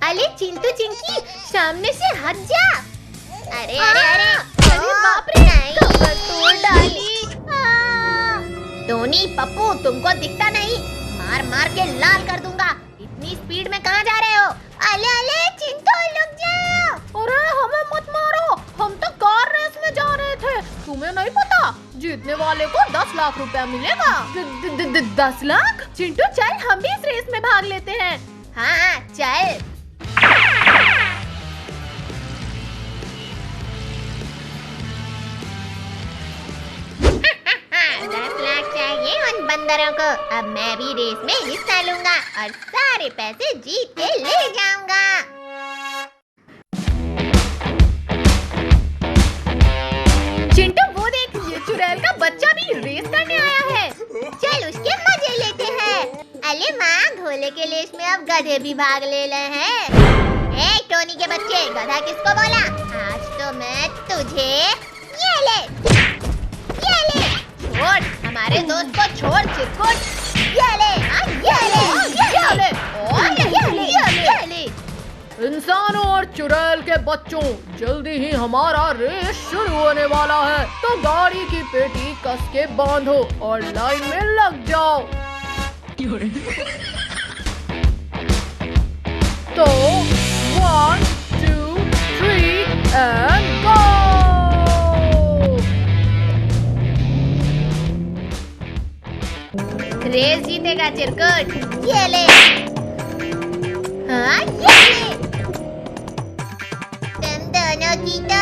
अरे चिंटू चिंकी, सामने से हट जा। अरे अरे अरे अरे बाप रे, कमर तोड़ डाली। टोनी पप्पू, तुमको दिखता नहीं? मार मार के लाल कर दूंगा। इतनी स्पीड में कहाँ जा रहे हो? अले अले चिंटू, रुक जाओ। अरे हमें मत मारो, हम तो कार रेस में जा रहे थे। तुम्हें नहीं पता, जीतने वाले को 10 लाख रुपया मिलेगा। 10 लाख? चिंटू चल, हम भी इस रेस में भाग लेते हैं। हाँ चल। 10 लाख चाहिए उन बंदरों को। अब मैं भी रेस में हिस्सा लूंगा और सारे पैसे जीत के ले जाऊंगा। चिंटू वो देख, ये चुड़ैल का बच्चा भी रेस करने आया है। चल उसके मजे लेते हैं। अरे माँ, घोड़े के रेस में अब गधे भी भाग ले रहे हैं। ए टोनी के बच्चे, गधा किसको बोला? आज तो मैं तुझे ये ले छोड़, हमारे दोस्त को छोड़ चिरकुट। ये ले ये ले। इंसानों और चुड़ैल के बच्चों, जल्दी ही हमारा रेस शुरू होने वाला है, तो गाड़ी की पेटी कस के बांधो और लाइन में लग जाओ। तो 1, 2, 3 and go! रेस जीतेगा चिरकुट। ये ले। हाँ ये ले। तुम दोनों की तो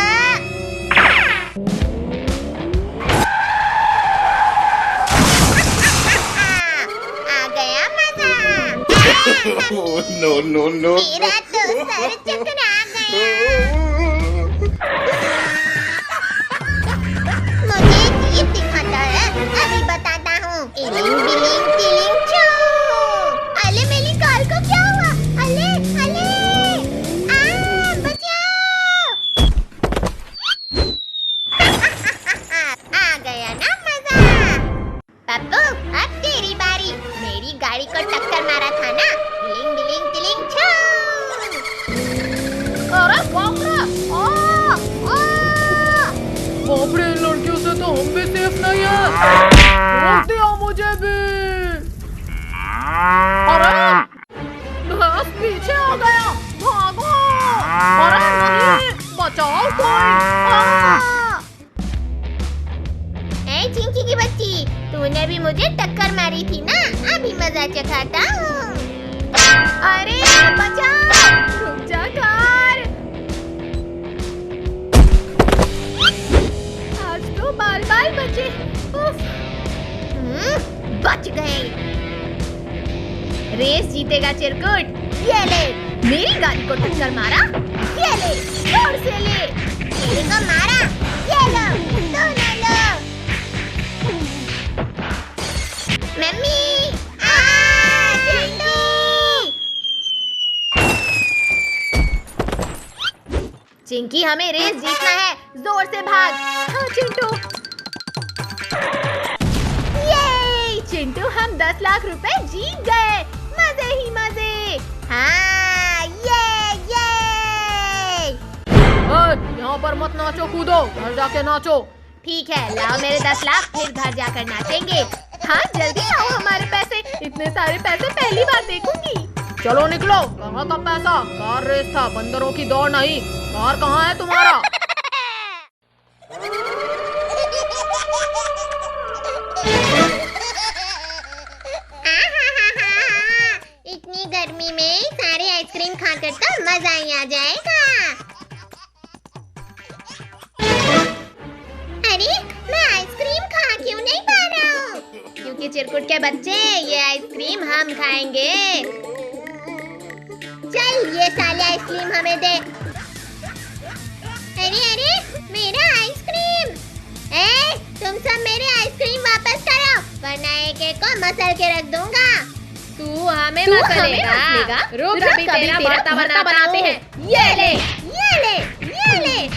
आ गया मजा। no. मेरा तो सर चकरा गया। मुझे जीप दिखाता है, अभी बताता हूँ। इलिंग बिलिंग टिलिंग चो। अले मेरी कार को क्या हुआ? अले बचाओ। आ गया ना मजा। पप्पू, अब तेरी बारी। मेरी गाड़ी को टक्कर मारा था ना। इलिंग बिलिंग टिलिंग चो। अरे बाप रे, बाप रे, इन लड़कियों से तो हम भी सेफ नहीं है। रोक दिया मुझे भी। अरे बस पीछे आ गया, भागो। अरे नहीं, बचाओ कोई। ए चिंकी की बच्ची, तूने भी मुझे टक्कर मारी थी ना, अभी मजा चखाता हूँ। अरे बचाओ, रुक जा कार। आज तो बाल बचे। उफ। बच गए। रेस जीतेगा चिरकुट। ये ले, मेरी गाड़ी को टक्कर मारा। ये ले, जोर से ले। मेरे को मारा। ये लो, दोनों लो। मम्मी, चिंटू। चिंकी, हमें रेस जीतना है, जोर से भाग। हाँ चिंटू। ये चिंटू, हम 10 लाख रुपए जीत गए। मजे ही मजे। हाँ ये। यहाँ पर मत नाचो कूदो, घर जाके नाचो। ठीक है, लाओ मेरे 10 लाख, फिर घर जाकर नाचेंगे। हाँ जल्दी लाओ हमारे पैसे, इतने सारे पैसे पहली बार देखूंगी। चलो निकलो, कहाँ का पैसा? कार रेस था, बंदरों की दौड़ नहीं। कार कहाँ है तुम्हारा? इतनी गर्मी में सारे आइसक्रीम खाकर तो मजा ही आ जाएगा। अरे मैं आइसक्रीम खा क्यों नहीं पा रहा हूँ? क्योंकि चिरकुट के बच्चे, ये आइसक्रीम हम खाएंगे। चल ये साले आइसक्रीम हमें दे। अरे मेरा आइसक्रीम। तुम सब मेरे आइसक्रीम वापस करो, वरना एक को मसल के रख दूंगा। तू हमें मसलेगा? रुक, अभी तेरा भरता बनाते हैं। ये ले। अरे नहीं।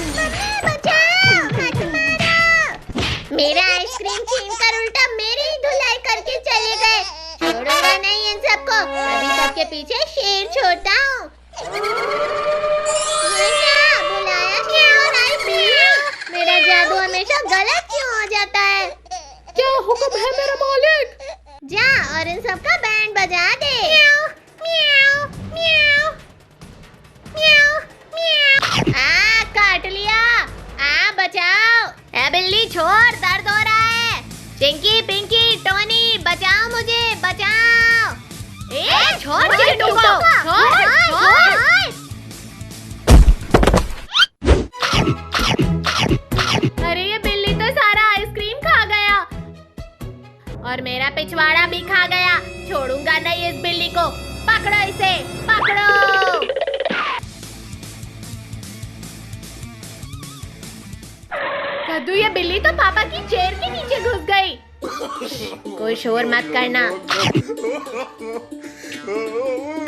मम्मी बचाओ, मत मारो। मेरा आइसक्रीम छीन कर उल्टा मेरी ही धुलाई करके चले गए। के पीछे शेर छोड़ता हूँ। बुलाया शेर और आई बिल्ली। मेरा जादू हमेशा गलत क्यों हो जाता है? क्या हुक्म है मेरा मालिक? जा और इन सब का बैंड बजा दे। म्याऊ, म्याऊ, म्याऊ, म्याऊ, म्याऊ। काट लिया। बचाओ। ए बिल्ली छोड़, दर्द हो रहा है। चिंकी, पिंकी, टोनी, बचाओ मुझे, बचाओ। छोड़ चिंटू को, छोड़। अरे ये बिल्ली तो सारा आइसक्रीम खा गया और मेरा पिछवाड़ा भी खा गया। छोड़ूंगा नहीं इस बिल्ली को। पकड़ो इसे, पकड़ो। कद्दू, ये बिल्ली तो पापा की चेयर के नीचे घुस गई। कोई शोर मत करना।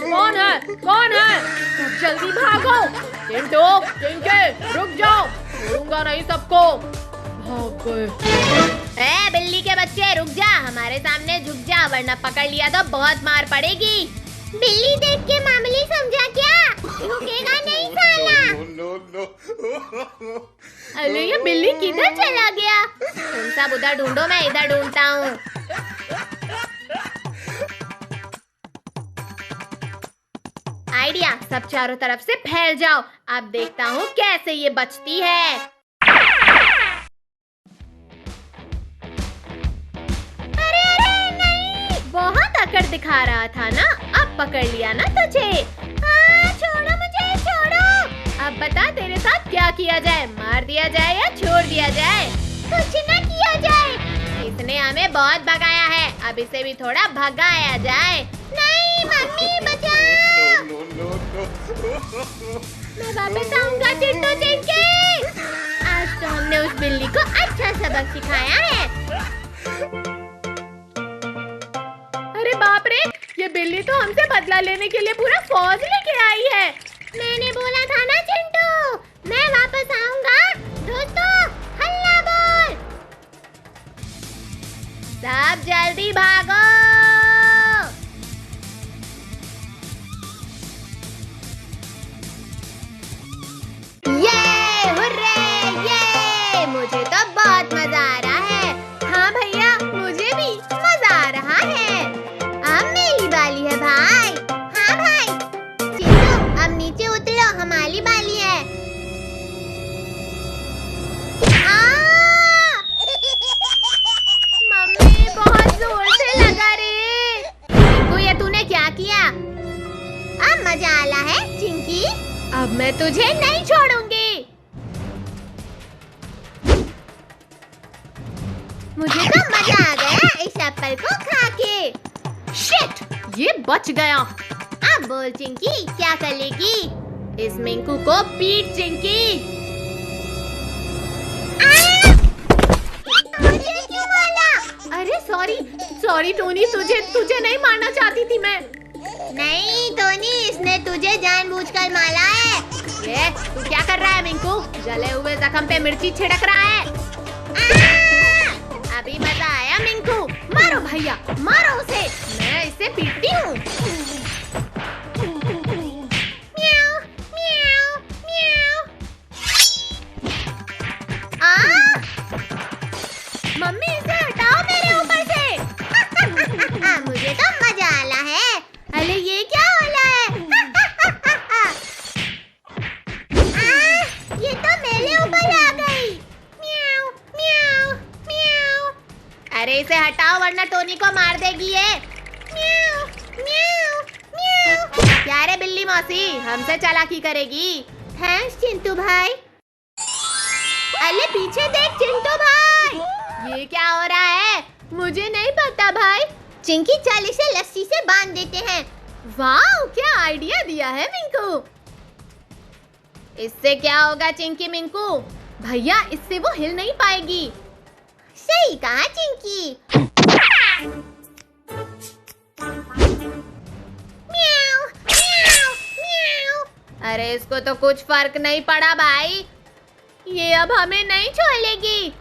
कौन है? कौन है? सब जल्दी भागो। चिंटू, चिंके, रुक जाओ, छोड़ूंगा नहीं सबको। भाग गए। ए बिल्ली के बच्चे, रुक जा, हमारे सामने झुक जा, वरना पकड़ लिया तो बहुत मार पड़ेगी। बिल्ली देख के मामूली समझा क्या? रुकेगा नहीं साला। अरे ये बिल्ली किधर चला गया? तुम सब उधर ढूंढो, मैं इधर ढूंढता हूँ। आइडिया, सब चारों तरफ से फैल जाओ। अब देखता हूँ कैसे ये बचती है। अरे नहीं, बहुत अकड़ दिखा रहा था ना, अब पकड़ लिया ना तुझे। छोड़ो मुझे, छोड़ो। अब बता तेरे साथ क्या किया जाए? मार दिया जाए या छोड़ दिया जाए? कुछ न किया जाए। इसने हमें बहुत भगाया है, अब इसे भी थोड़ा भगाया जाए। नहीं मम्मी, बचाओ। मैं वापस आऊंगा चिंटू, चिंकी। आज तो हमने उस बिल्ली को अच्छा सबक सिखाया है। अरे बाप रे, ये बिल्ली तो हमसे बदला लेने के लिए पूरा फौज लेके आई है। मैंने बोला था ना चिंटू, मैं वापस आऊंगा। दोस्तों, हल्ला बोल। सब जल्दी भागो। ये हुर्रे, ये मुझे तो बहुत मजा आ रहा है। हाँ भैया, मुझे भी मजा आ रहा है। अब मेरी बारी है भाई। हाँ भाई। चिंटू, अब नीचे उतरो, हमारी बारी है। मम्मी, बहुत जोर से लगा रे। चिंकू, ये तूने क्या किया? अब मजा आला है चिंकी। अब मैं तुझे नहीं छोड़ूंगी। मुझे तो मजा आ गया इस एप्पल को खा के। शिट, ये बच गया। अब बोल चिंकी, क्या करेगी? इस मिंकू को पीट चिंकी। मुझे क्यों मारा? अरे सॉरी टोनी, तुझे नहीं मारना चाहती थी मैं। नहीं टोनी, इसने तुझे जानबूझकर मारा है। ये तू क्या कर रहा है मिंकू? जले हुए जख्म पे मिर्ची छिड़क रहा है। अभी मजा आया मिंकू। मारो भैया, मारो उसे, मैं इसे पीटती हूँ। म्याऊ, म्याऊ, म्याऊ। मम्मी, इसे हटाओ मेरे ऊपर से। मुझे तो मजा आला है। अरे ये क्या हो रहा है? ये तो मेरे ऊपर आ गई। म्याऊ, म्याऊ, म्याऊ। अरे इसे हटाओ वरना टोनी को मार देगी ये। म्याऊ, म्याऊ, म्याऊ। क्या रे बिल्ली मौसी, हमसे चालाकी करेगी? थैंक्स चिंटू भाई। अरे पीछे देख चिंटू भाई। ये क्या हो रहा है? मुझे नहीं पता भाई। चिंकी, चल इसे लस्सी से बांध देते हैं। वाह, क्या आइडिया दिया है मिंकू। इससे क्या होगा चिंकी मिंकू? भैया, इससे वो हिल नहीं पाएगी। सही कहा चिंकी। म्याऊ, म्याऊ, म्याऊ। अरे इसको तो कुछ फर्क नहीं पड़ा भाई। ये अब हमें नहीं छोड़ेगी।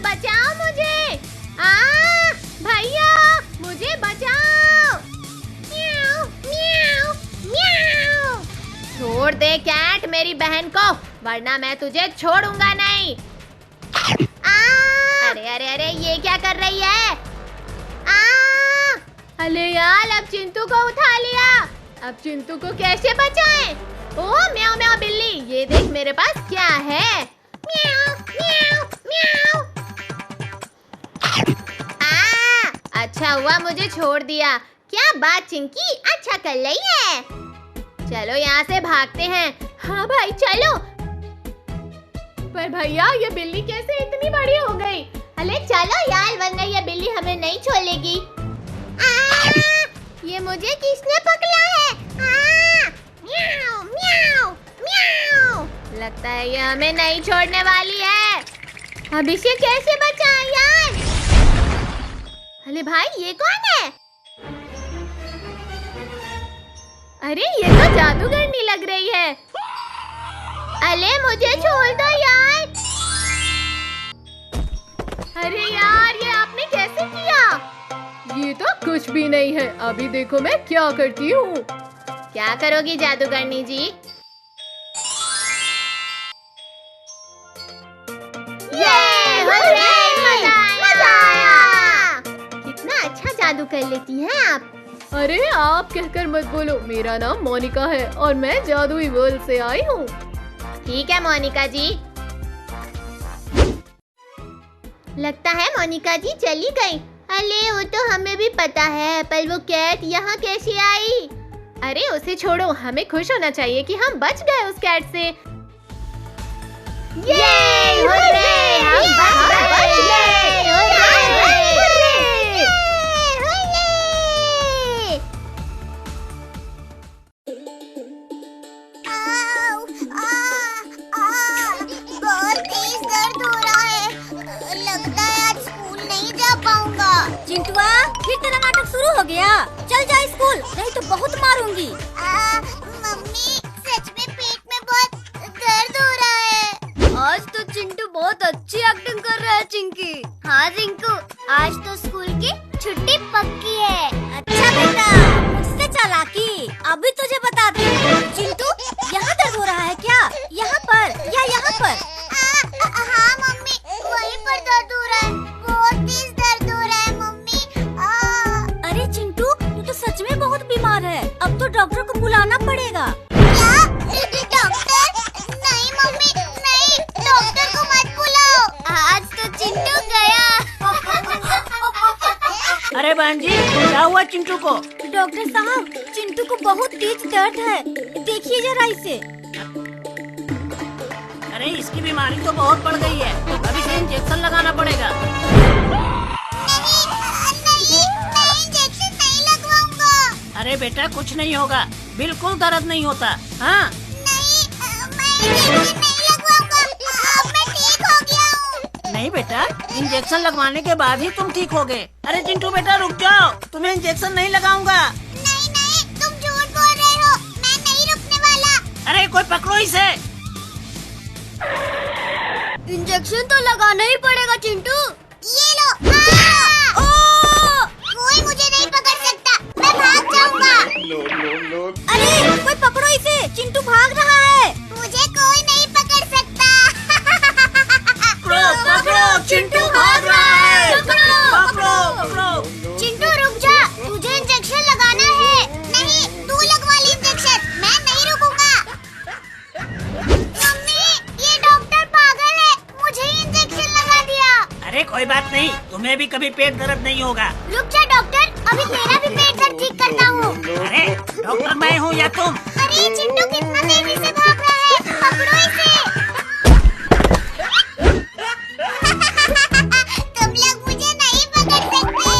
बचाओ मुझे। भैया छोड़ दे कैट मेरी बहन को, वरना मैं तुझे छोड़ूंगा नहीं। अरे अरे अरे ये क्या कर रही है? अरे यार, अब चिंटू को उठा लिया। अब चिंटू को कैसे बचाएं? ओ म्याऊ म्याऊ बिल्ली, ये देख मेरे पास क्या है। म्याऊ म्याऊ म्याऊ। अच्छा हुआ मुझे छोड़ दिया। क्या बात चिंकी, अच्छा कर रही है। चलो यहाँ से भागते हैं। हाँ भाई चलो। पर भैया ये बिल्ली कैसे इतनी बड़ी हो गई? अरे चलो यार, वरना ये बिल्ली हमें नहीं छोड़ेगी। ये मुझे किसने पकड़ा है? म्याऊ म्याऊ म्याऊ। लगता है ये हमें नहीं छोड़ने वाली है। अब इसे कैसे बचाएं यार? अरे भाई ये कौन है? अरे ये तो जादूगरनी लग रही है। अरे मुझे छोड़ दो यार। अरे यार, ये आपने कैसे किया? ये तो कुछ भी नहीं है। अभी देखो मैं क्या करती हूँ। क्या करोगी जादूगरनी जी? मजा आया। कितना अच्छा जादू कर लेती हैं आप। अरे आप कहकर मत बोलो, मेरा नाम मोनिका है और मैं जादुई वर्ल्ड से आई हूँ। ठीक है मोनिका जी। लगता है मोनिका जी चली गई। अरे वो तो हमें भी पता है, पर वो कैट यहाँ कैसे आई? अरे उसे छोड़ो, हमें खुश होना चाहिए कि हम बच गए उस कैट से। ये हम बच गए। चिंटुआ, फिर तेरा नाटक शुरू हो गया। चल जा स्कूल, नहीं तो बहुत मारूंगी। मम्मी सच में पेट में बहुत दर्द हो रहा है। आज तो चिंटू बहुत अच्छी एक्टिंग कर रहा है चिंकी। हाँ रिंकू, आज तो स्कूल की छुट्टी पक्की है। अच्छा बेटा, मुझसे चालाकी अभी तुझे बताती हूँ। चिंटू, यहाँ दर्द हो रहा है क्या? यहाँ पर या यहाँ पर? हाँ मम्मी, वहीं पर दर्द हो रहा है। बहुत तेज दर्द हो रहा है मम्मी। अरे चिंटू, तू तो सच में बहुत बीमार है। अब तो डॉक्टर को बुलाना पड़ेगा। क्या? डॉक्टर? नहीं मम्मी, नहीं, डॉक्टर को मत बुलाओ। आज तो चिंटू गया। अरे बहन जी, क्या हुआ चिंटू को? डॉक्टर साहब, चिंटू को बहुत तेज दर्द है, देखिए जरा इसे। अरे इसकी बीमारी तो बहुत बढ़ गई है, अब इसे इंजेक्शन लगाना पड़ेगा। नहीं, इंजेक्शन नहीं लगवाऊंगा। अरे बेटा कुछ नहीं होगा, बिल्कुल दर्द नहीं होता। हाँ नहीं, मैं इंजेक्शन नहीं लगवाऊंगा। अब मैं ठीक हो गया हूँ। नहीं बेटा, इंजेक्शन लगवाने के बाद ही तुम ठीक होगे। अरे चिंटू बेटा रुक जाओ, तुम्हें इंजेक्शन नहीं लगाऊंगा। नहीं, तुम झूठ बोल रहे हो, मैं नहीं रुकने वाला। अरे कोई पकड़ो इसे। इंजेक्शन तो लगाना ही पड़ेगा चिंटू। ये लो। कोई मुझे नहीं पकड़ सकता, मैं भाग जाऊंगा। अरे कोई पकड़ो इसे, चिंटू भाग रहा है। मुझे कोई नहीं पकड़ सकता। पकड़ो, चिंटू भाग रहा है। पकड़ो। चिंटू रुक जा, तुझे इंजेक्शन लगाना है। नहीं, तू लगवा ली इंजेक्शन, मैं नहीं रुकूंगा। मम्मी, ये डॉक्टर पागल है, मुझे इंजेक्शन लगा दिया। अरे कोई बात नहीं, तुम्हें भी कभी पेट दर्द नहीं होगा। रुक जा डॉक्टर, अभी तेरा भी पेट दर्द ठीक करता हूँ। अरे डॉक्टर मैं हूँ या तुम? अरे चिंटू कितना तेजी से भाग रहा है, पकड़ो इसे। तुम लोग मुझे नहीं पकड़ सकते।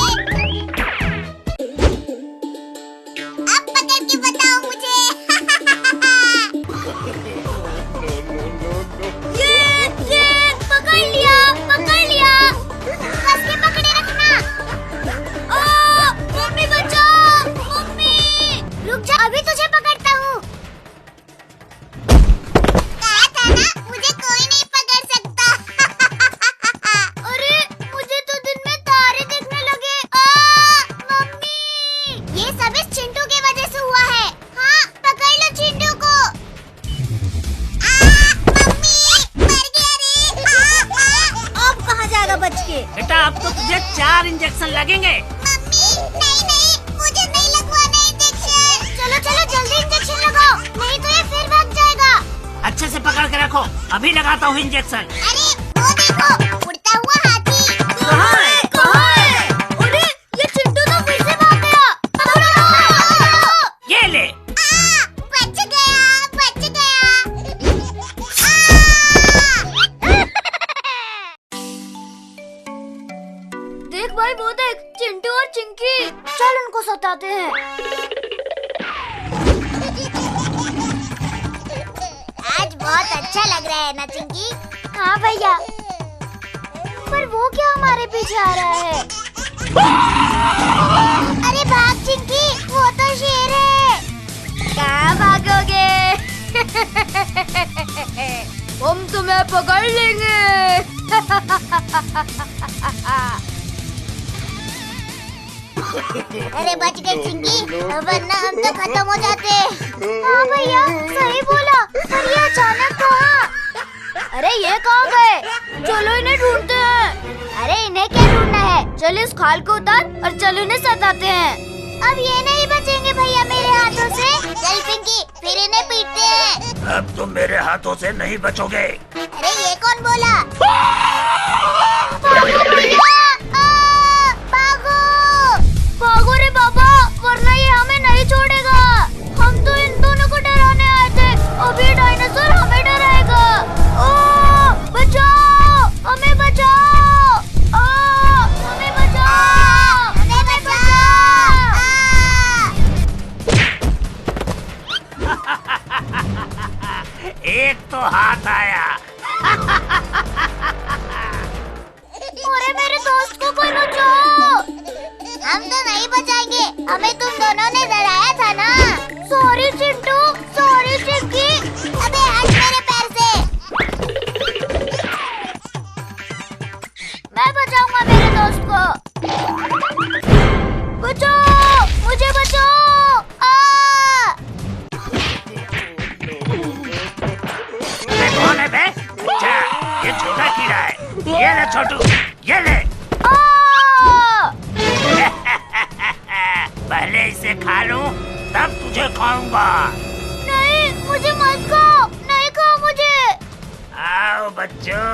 अब पकड़ के बताओ मुझे। ये पकड़ लिया। बस के पकड़े रखना। मम्मी बचाओ, मम्मी। रुक जा, अभी तुझे पकड़ता हूँ। बच के। बेटा अब तो तुझे 4 इंजेक्शन लगेंगे। मम्मी नहीं, मुझे नहीं लगवाना इंजेक्शन। चलो चलो जल्दी इंजेक्शन लगाओ, नहीं तो ये फिर भाग जाएगा। अच्छे से पकड़ के रखो, अभी लगाता हूँ इंजेक्शन। अरे वो देखो, उड़ता हुआ हाथी। कहाँ है? कहाँ है? अरे ये चिंटू तो फिर से भाग गया। पकड़ो। ये ले। बच गया, बच गया। देख भाई वो देख, चिंटू और चिंकी। चल उनको सताते हैं। आज बहुत अच्छा लग रहा है ना चिंकी? हाँ भैया, पर वो क्या हमारे पीछे आ रहा है? अरे भाग चिंकी, वो तो शेर है। कहाँ भागोगे? हम तुम्हें पकड़ लेंगे। अरे बच गए चिंकी, वरना हम तो खत्म हो जाते। हाँ भैया सही बोला, पर ये अचानक कहाँ? अरे ये कहाँ गए? चलो इन्हें ढूंढते हैं। अरे इन्हें क्या ढूंढना है? चल इस खाल को उतार और चल इन्हें सताते हैं। अब ये नहीं बचेंगे भैया मेरे हाथों से। चल पिंकी, फिर इन्हें पीटते हैं। अब तुम मेरे हाथों से नहीं बचोगे। अरे ये कौन बोला? भागो रे बाबा, वरना ये हमें नहीं छोड़ेगा। हम तो इन दोनों को डराने आए थे, अब ये डायनासोर हमें डराएगा। ओ बचाओ, हमें बचाओ। ओ हमें बचाओ, हमें बचाओ। एक तो हाथ आया। अरे मेरे दोस्त को कोई बचाओ। हम तो नहीं बचाएंगे, हमें तुम दोनों ने डराया था ना। Sorry Chintu, sorry Chinki. अबे हट मेरे पैर से। मैं बचाऊंगा मेरे दोस्त को। बचाओ, मुझे बचाओ। ये कौन है बे? अच्छा, ये छोटा कीड़ा है। ये ले छोटू, ये ले। पहले इसे खा लूं, तब तुझे खाऊंगा। नहीं, मुझे मत खाओ, नहीं खाओ मुझे। आओ बच्चों।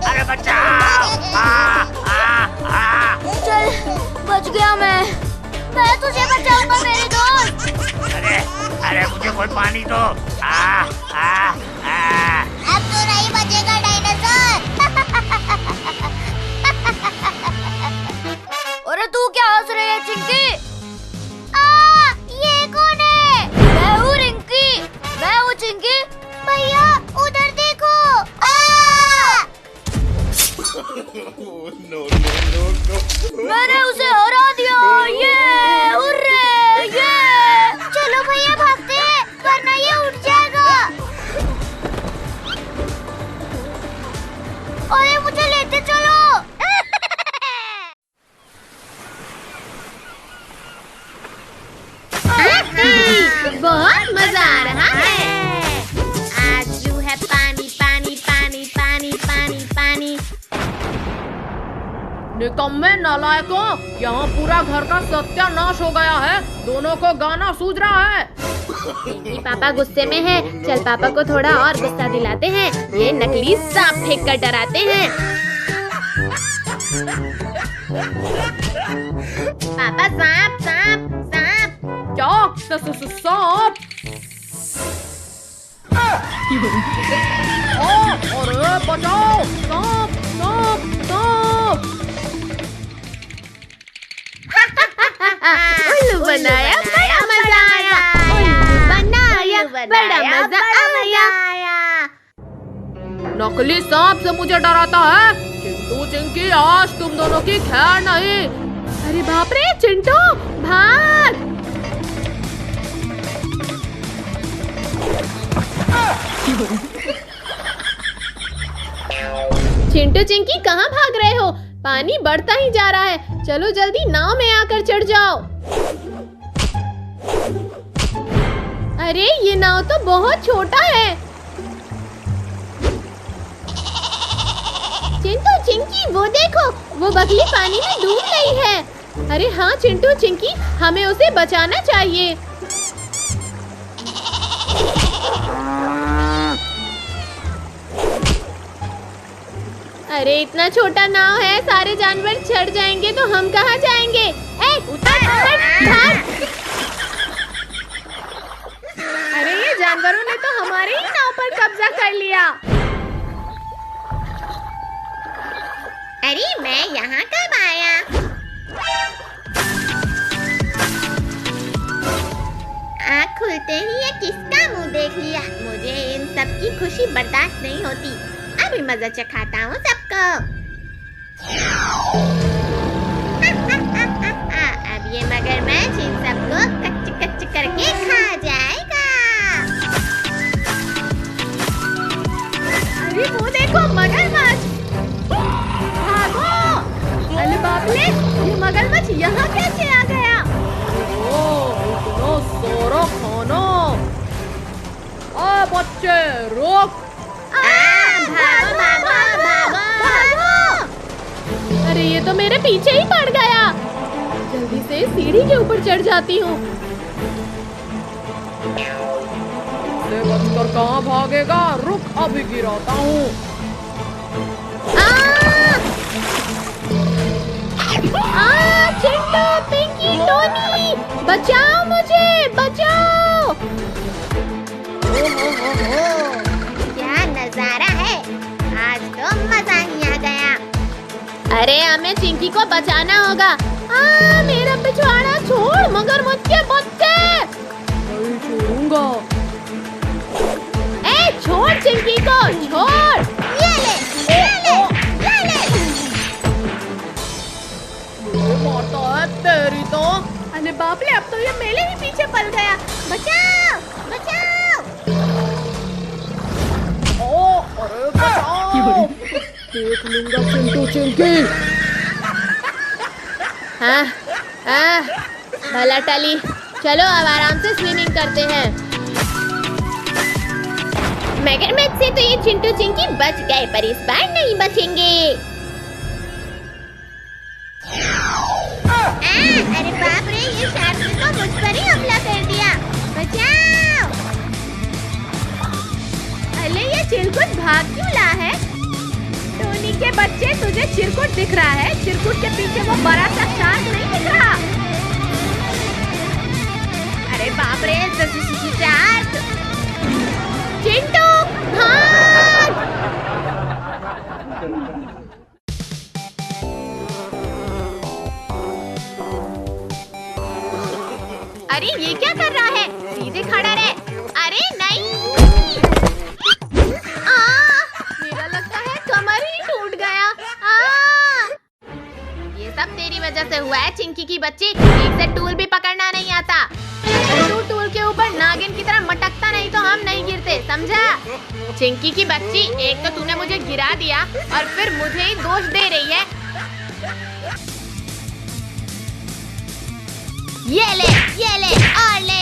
अरे बचाओ। चल बच गया मैं तुझे बचाऊंगा मेरे दोस्त। अरे मुझे कोई पानी दो। अब तो नहीं बचेगा डायनासोर। अरे तू क्या हंस रही है चिंकी? ये कौन है? मैं हूँ रिंकी, मैं हूँ चिंकी। भैया उधर देखो। मैंने उसे हरा दिया। ये हुर्रे, ये। चलो भैया भागते हैं, वरना ये उठ जाएगा। अरे मुझे लेते चलो। बहुत मजा आ रहा है। आज जो है पानी पानी पानी पानी पानी पानी। निकम्मे नालायकों, यहाँ पूरा घर का सत्यानाश हो गया है। दोनों को गाना सूझ रहा है। पापा गुस्से में है, चल पापा को थोड़ा और गुस्सा दिलाते हैं। ये नकली सांप फेंक कर डराते हैं। पापा सांप सांप सांप। क्या? सांप? अरे बचाओ! सांप सांप सांप! उल्लू बनाया, बड़ा मजा आया। उल्लू बनाया, बड़ा मजा आया। नकली सांप से मुझे डराता है। चिंटू चिंकी, आज तुम दोनों की खैर नहीं। अरे बाप रे चिंटू, भाग। चिंटू चिंकी कहाँ भाग रहे हो? पानी बढ़ता ही जा रहा है। चलो जल्दी नाव में आकर चढ़ जाओ। अरे ये नाव तो बहुत छोटा है। वो देखो, वो बगली पानी में डूब गई है। अरे हाँ चिंटू चिंकी, हमें उसे बचाना चाहिए। अरे इतना छोटा नाव है, सारे जानवर चढ़ जाएंगे तो हम कहाँ जाएंगे? उतर भाग। अरे ये जानवरों ने तो हमारे ही नाव पर कब्जा कर लिया। अरे मैं यहाँ कब आया? आँख खुलते ही ये किसका मुंह देख लिया। मुझे इन सब की खुशी बर्दाश्त नहीं होती। अभी मजा चखाता हूँ सबको। अब ये मगरमच्छ इन सबको कच्च कच्च करके खा जाएगा। अरे वो देखो मगरमच्छ, भागो। अरे बाप रे, ये मगरमच्छ यहाँ कैसे आ गया? इतना सारा खाना। बच्चे रुक। भागो भागो भागो। अरे ये तो मेरे पीछे ही पड़ गया। जल्दी से सीढ़ी के ऊपर चढ़ जाती हूँ। से बचकर कहाँ भागेगा? रुक, अभी गिराता हूँ। चिंटू पिंकी टोनी, बचाओ मुझे, बचाओ। क्या नजारा है, आज तो मजा ही आ गया। अरे हमें चिंकी को बचाना होगा। मेरा पिछवाड़ा छोड़ मगरमच्छ के बच्चे। नहीं छोड़ूंगा। छोड़ चिंकी को, छोड़। ये ले। मारता है तेरी तो। अरे बाप रे, अब तो ये मेरे ही पीछे पल गया। बचाओ बचाओ। अरे बचाओ। देख लूंगा चिंटू चिंकी। भला टली, चलो अब आराम से स्विमिंग करते हैं। मगरमच्छ से तो ये चिंटू चिंकी बच गए, पर इस बार नहीं बचेंगे। अरे बाप रे, ये शार्क ने तो मुझ पर ही हमला कर दिया। बचाओ। अरे ये चिरकुट भाग क्यों रहा है? टोनी के बच्चे, तुझे चिरकुट दिख रहा है? चिरकुट के पीछे वो बड़ा सा शार्क नहीं दिख रहा? अरे बाप रे, शार्क। चिंटू भाग। अरे ये क्या कर रहा है? सीधे खड़ा रहे। अरे नहीं। मेरा लगता है कमर ही टूट गया। ये सब तेरी वजह से हुआ है चिंकी की बच्ची। ठीक से टूल भी पकड़ना नहीं आता। तू टूल के ऊपर नागिन की तरह मटकता नहीं तो हम नहीं गिरते, समझा? चिंकी की बच्ची, एक तो तूने मुझे गिरा दिया और फिर मुझे ही दोष दे रही है। ये ले और ले।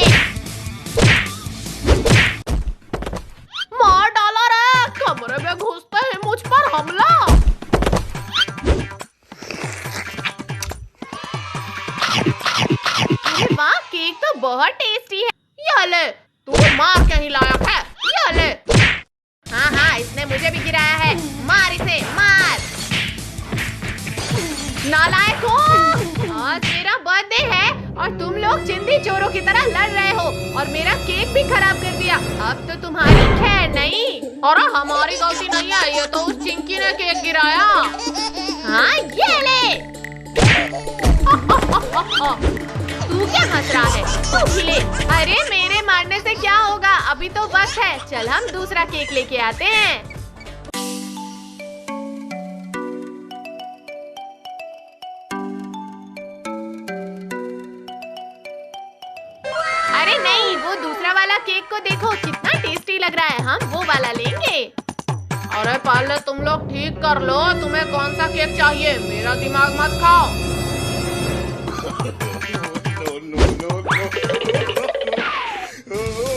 मार डाला रे, कमरे में घुसते ही मुझ पर हमला। अरे वाह, केक तो बहुत टेस्टी है। ये ले, तू मार के ही लायक है। ये ले। हाँ, इसने मुझे भी गिराया है। मार इसे, मार। नालायक हो। आज मेरा बर्थडे है और तुम लोग चिंदी चोरों की तरह लड़ रहे हो और मेरा केक भी खराब कर दिया। अब तो तुम्हारी खैर नहीं। और हमारी गलती नहीं है, ये तो उस चिंकी ने केक गिराया। हाँ, ये ले। तू क्या हंस रहा है? तू भी ले। अरे मेरे मारने से क्या होगा, अभी तो बस है। चल हम दूसरा केक लेके आते हैं। अरे नहीं, वो दूसरा वाला केक को देखो, कितना टेस्टी लग रहा है। हम वो वाला लेंगे। अरे पहले तुम लोग ठीक कर लो, तुम्हें कौन सा केक चाहिए? मेरा दिमाग मत खाओ।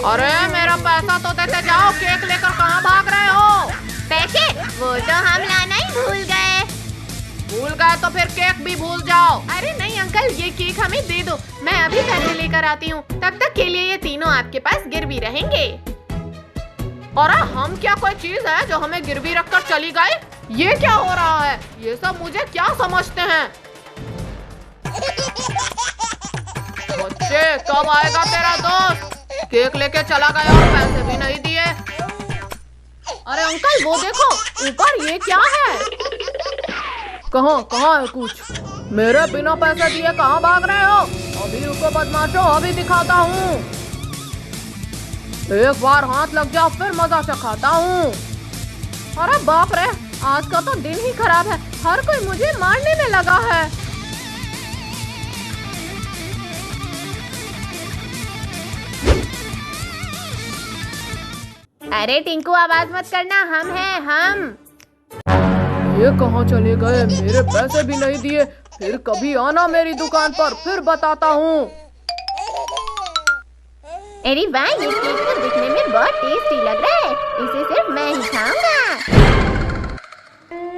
अरे मेरा पैसा तो देते जाओ, केक लेकर कहाँ भाग रहे हो? पैसे? वो तो हम लाना ही भूल गए। गए तो फिर केक भी भूल जाओ। अरे नहीं अंकल, ये केक हमें दे दो, मैं अभी पैसे लेकर आती हूँ। तब तक के लिए ये तीनों आपके पास गिरवी रहेंगे। और हम क्या कोई चीज है जो हमें गिरवी रखकर चली गई? ये क्या हो रहा है? ये सब मुझे क्या समझते हैं? बच्चे, कब आएगा तेरा दोस्त? केक लेके चला गया और पैसे भी नहीं दिए। अरे अंकल वो देखो ऊपर, ये क्या है? कहाँ है कुछ? मेरे बिना पैसे दिए कहाँ भाग रहे हो? अभी रुको बदमाशों, अभी दिखाता हूँ। एक बार हाथ लग जाओ फिर मजा चखाता हूँ। अरे बाप रे, आज का तो दिन ही खराब है, हर कोई मुझे मारने में लगा है। अरे टिंकू आवाज मत करना, हम हैं हम। ये कहाँ चले गए? मेरे पैसे भी नहीं दिए। फिर कभी आना मेरी दुकान पर, फिर बताता हूँ। अरे वाह, ये केक तो दिखने में बहुत टेस्टी लग रहा है, इसे सिर्फ मैं ही खाऊंगा।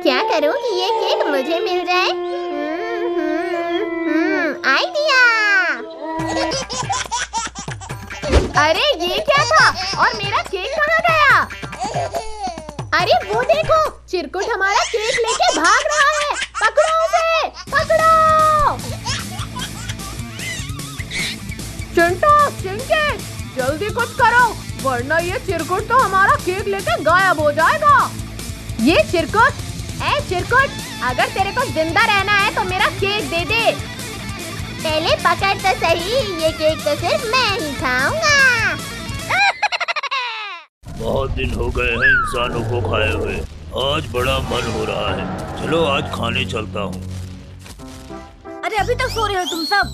क्या करूँ कि ये केक मुझे मिल जाए? आइडिया। अरे ये क्या था? और मेरा केक कहाँ गया? अरे वो देखो, चिरकुट हमारा केक लेके भाग रहा है। पकड़ो उसे, पकड़ो। चिंटू, चिंके, जल्दी कुछ करो, वरना ये चिरकुट तो हमारा केक लेके गायब हो जाएगा। ये चिरकुट, ए चिरकुट, अगर तेरे को जिंदा रहना है तो मेरा केक दे दे। पहले पकड़ तो सही, ये केक तो सिर्फ मैं ही खाऊंगा। बहुत दिन हो गए हैं इंसानों को खाए हुए, आज बड़ा मन हो रहा है। चलो आज खाने चलता हूँ। अरे अभी तक सो रहे हो तुम सब?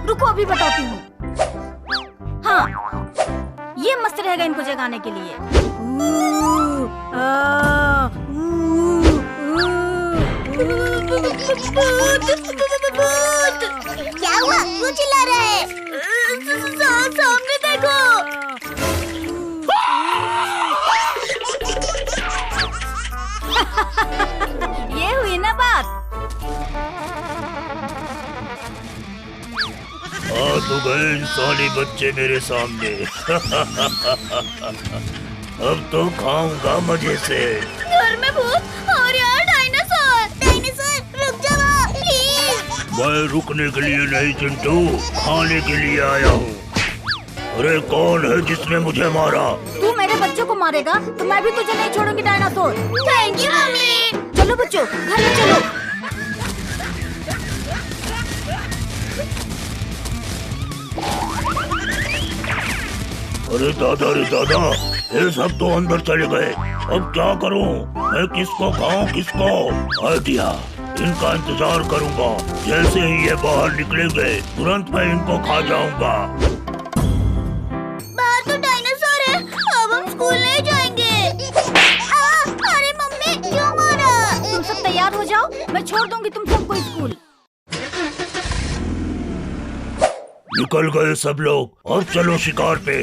रुको अभी बताती हूँ। हाँ, ये मस्त रहेगा इनको जगाने के लिए। क्या हुआ? क्यों चिल्ला रहा है? सामने देखो। ये हुई ना बात। आ तो गए इंसानी बच्चे मेरे सामने। अब तो खाऊंगा मजे से। घर में भूत और यार डायनासोर। रुक जाओ प्लीज। मैं रुकने के लिए नहीं चिंटू, खाने के लिए आया हूँ। अरे कौन है जिसने मुझे मारा? तू मेरे बच्चों को मारेगा तो मैं भी तुझे नहीं छोड़ूंगी डायनासोर। Thank you mummy. चलो बच्चों, घर में चलो। अरे दादा, ये सब तो अंदर चले गए। अब क्या करूं? मैं किसको खाऊं, किसको? आइडिया, इनका इंतजार करूंगा। जैसे ही ये बाहर निकलेंगे तुरंत मैं इनको खा जाऊंगा। बाहर तो डायनासोर है, अब हम स्कूल नहीं जाएंगे। अरे मम्मी, क्यों मारा? तुम सब तैयार हो जाओ, मैं छोड़ दूंगी तुम सबको स्कूल। निकल गए सब लोग, अब चलो शिकार पे।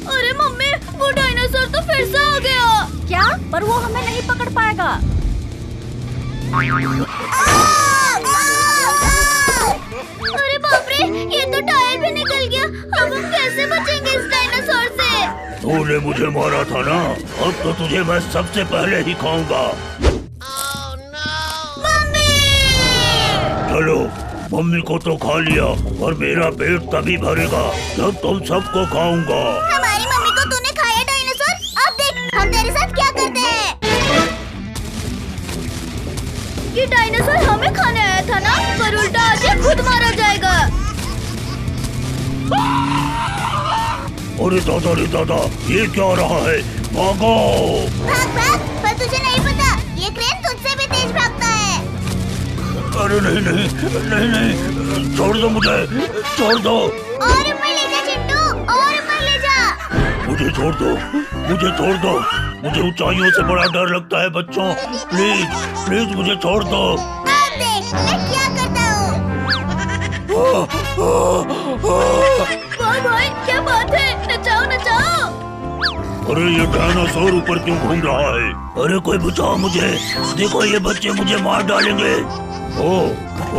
अरे मम्मी, वो डायनासोर तो फिर से आ गया। क्या? पर वो हमें नहीं पकड़ पाएगा। अरे बाप रे, ये तो टायर भी निकल गया। अब हम कैसे बचेंगे इस डायनासोर से? तूने मुझे मारा था ना, अब तो तुझे मैं सबसे पहले ही खाऊंगा। चलो, मम्मी को तो खा लिया और मेरा पेट तभी भरेगा जब तुम सबको खाऊंगा। हमारी मम्मी को तूने खाया डायनासोर, अब देख हम तेरे साथ क्या करते हैं। ये डायनासोर हमें खाने आया था ना, पर उल्टा आज ये खुद मारा जाएगा। अरे दादा, ये क्या रहा है? भागो! भाग, पर तुझे नहीं पता, ये क्रेन तुझसे भी तेज भागता है। अरे नहीं, छोड़ दो मुझे, छोड़ दो। और ऊपर ले जा चिंटू, और ऊपर ले जा। मुझे छोड़ दो, मुझे ऊंचाइयों से बड़ा डर लगता है बच्चों। प्लीज मुझे छोड़ दो। अब देख मैं क्या करता हूँ। भाई क्या बात है? नचाओ। अरे ये डायनासोर ऊपर क्यों घूम रहा है? अरे कोई बचाओ मुझे, देखो ये बच्चे मुझे मार डालेंगे। ओ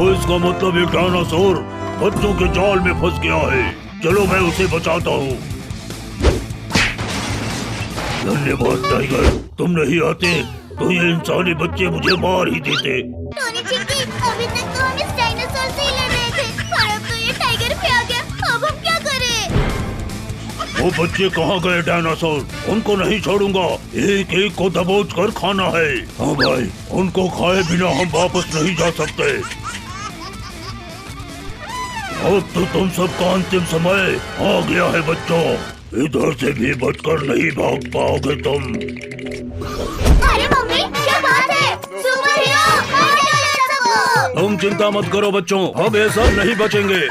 इसका मतलब ये डायनासोर बच्चों के जाल में फंस गया है। चलो मैं उसे बचाता हूँ। धन्यवाद टाइगर, तुम नहीं आते तो ये इंसानी बच्चे मुझे मार ही देते। टोनी चिंकी, अभी तक तो हम इस डायनासोर से ही लड़ रहे थे, पर अब तो ये टाइगर भी आ गया। अब हम क्या करें? वो बच्चे कहाँ गए डायनासोर? उनको नहीं छोड़ूंगा, एक एक को दबोच कर खाना है। हाँ भाई, उनको खाए बिना हम वापस नहीं जा सकते। अब तो तुम सबका अंतिम समय आ गया है बच्चों, इधर से भी बचकर नहीं भाग पाओगे तुम। अरे मम्मी, क्या बात है? सुपर हीरो, मार डालो सबको। तुम चिंता मत करो बच्चों, अब ये सब नहीं बचेंगे।